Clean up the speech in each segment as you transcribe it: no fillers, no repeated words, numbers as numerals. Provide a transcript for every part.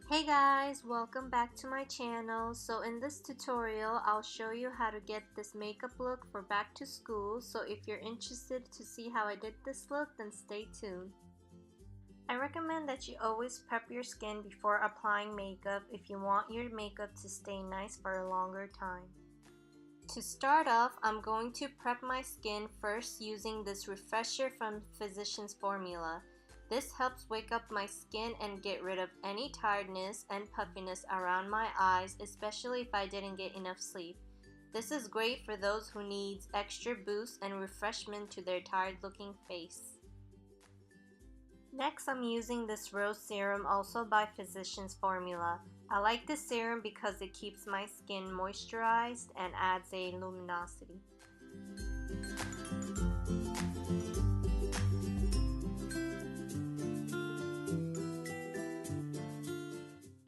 Hey guys, welcome back to my channel. So in this tutorial, I'll show you how to get this makeup look for back to school. So if you're interested to see how I did this look, then stay tuned. I recommend that you always prep your skin before applying makeup if you want your makeup to stay nice for a longer time. To start off, I'm going to prep my skin first using this refresher from Physicians Formula. This helps wake up my skin and get rid of any tiredness and puffiness around my eyes, especially if I didn't get enough sleep. This is great for those who need extra boost and refreshment to their tired looking face. Next, I'm using this rose serum, also by Physicians Formula. I like this serum because it keeps my skin moisturized and adds a luminosity.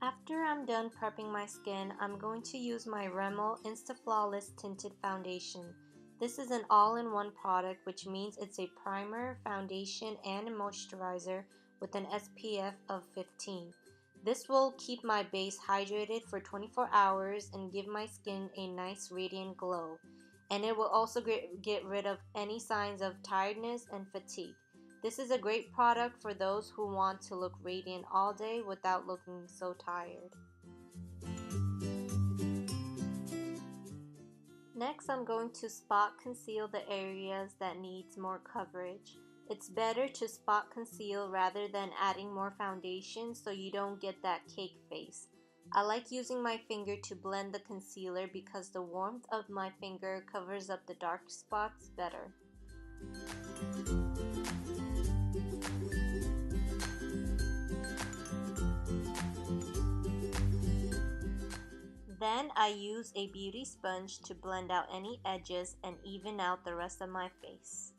After I'm done prepping my skin, I'm going to use my Rimmel Insta Flawless Tinted Foundation. This is an all-in-one product, which means it's a primer, foundation, and a moisturizer with an SPF of 15. This will keep my base hydrated for 24 hours and give my skin a nice radiant glow. And it will also get rid of any signs of tiredness and fatigue. This is a great product for those who want to look radiant all day without looking so tired. Next, I'm going to spot conceal the areas that needs more coverage. It's better to spot conceal rather than adding more foundation so you don't get that cake face. I like using my finger to blend the concealer because the warmth of my finger covers up the dark spots better. Then I use a beauty sponge to blend out any edges and even out the rest of my face.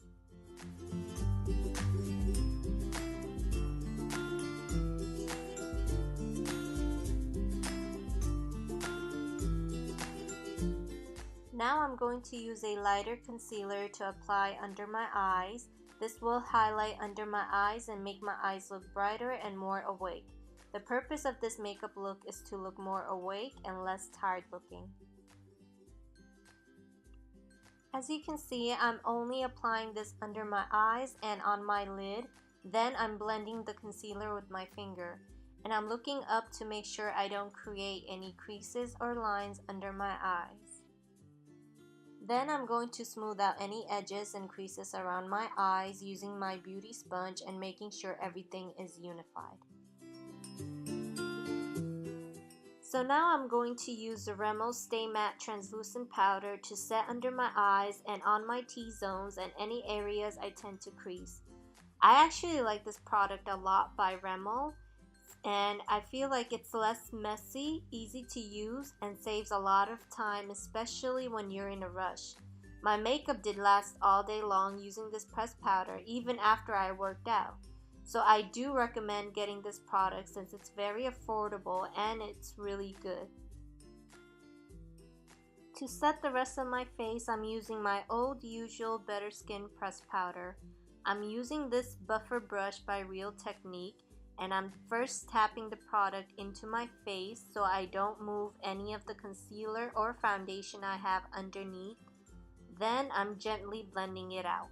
Now I'm going to use a lighter concealer to apply under my eyes. This will highlight under my eyes and make my eyes look brighter and more awake. The purpose of this makeup look is to look more awake and less tired looking. As you can see, I'm only applying this under my eyes and on my lid. Then I'm blending the concealer with my finger. And I'm looking up to make sure I don't create any creases or lines under my eyes. Then I'm going to smooth out any edges and creases around my eyes using my beauty sponge and making sure everything is unified. So now I'm going to use the Rimmel Stay Matte Translucent Powder to set under my eyes and on my T-zones and any areas I tend to crease. I actually like this product a lot by Rimmel, and I feel like it's less messy, easy to use, and saves a lot of time, especially when you're in a rush. My makeup did last all day long using this pressed powder, even after I worked out. So I do recommend getting this product since it's very affordable and it's really good. To set the rest of my face, I'm using my old usual Better Skin pressed powder. I'm using this buffer brush by Real Technique, and I'm first tapping the product into my face so I don't move any of the concealer or foundation I have underneath. Then I'm gently blending it out.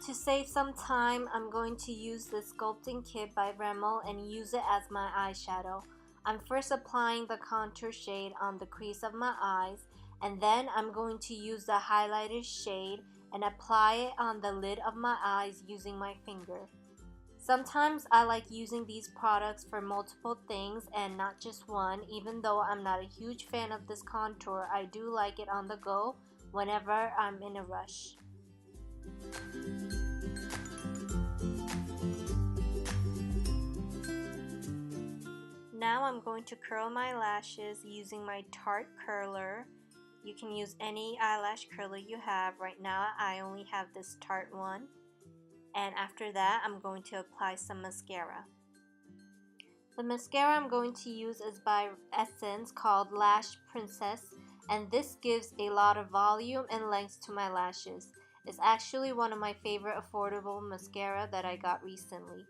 To save some time, I'm going to use the Sculpting Kit by Rimmel and use it as my eyeshadow. I'm first applying the contour shade on the crease of my eyes, and then I'm going to use the highlighter shade and apply it on the lid of my eyes using my finger. Sometimes I like using these products for multiple things and not just one. Even though I'm not a huge fan of this contour, I do like it on the go whenever I'm in a rush. Now I'm going to curl my lashes using my Tarte curler. You can use any eyelash curler you have. Right now I only have this Tarte one. And after that I'm going to apply some mascara. The mascara I'm going to use is by Essence called Lash Princess, and this gives a lot of volume and length to my lashes. It's actually one of my favorite affordable mascara that I got recently.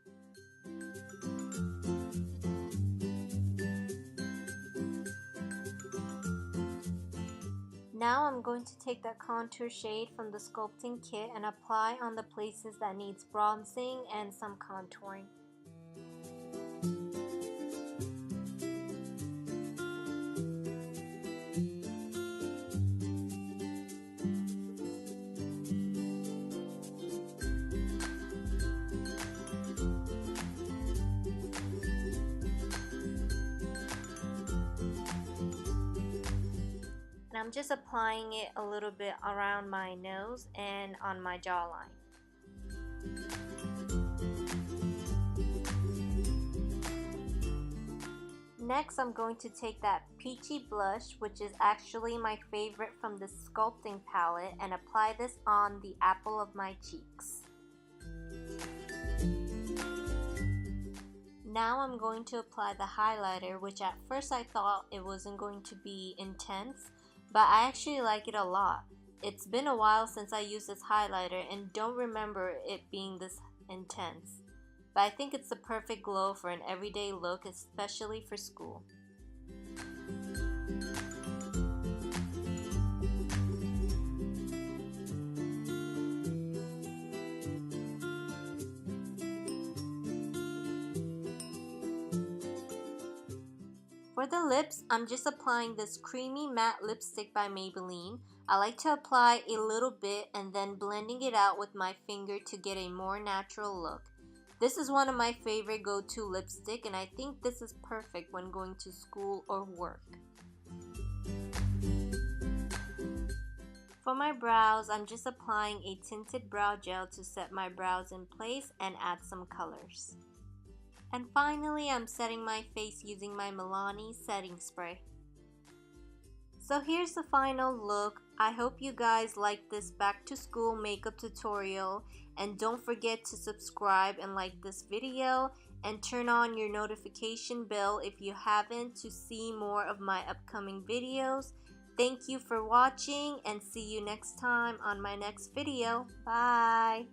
Now I'm going to take that contour shade from the sculpting kit and apply on the places that needs bronzing and some contouring. And I'm just applying it a little bit around my nose and on my jawline. Next, I'm going to take that peachy blush, which is actually my favorite from the sculpting palette, and apply this on the apple of my cheeks. Now I'm going to apply the highlighter, which at first I thought it wasn't going to be intense, but I actually like it a lot. It's been a while since I used this highlighter and don't remember it being this intense. But I think it's the perfect glow for an everyday look, especially for school. For the lips, I'm just applying this creamy matte lipstick by Maybelline. I like to apply a little bit and then blending it out with my finger to get a more natural look. This is one of my favorite go-to lipstick, and I think this is perfect when going to school or work. For my brows, I'm just applying a tinted brow gel to set my brows in place and add some colors. And finally, I'm setting my face using my Milani setting spray. So here's the final look. I hope you guys like this back to school makeup tutorial, and don't forget to subscribe and like this video and turn on your notification bell if you haven't to see more of my upcoming videos. Thank you for watching and see you next time on my next video. Bye!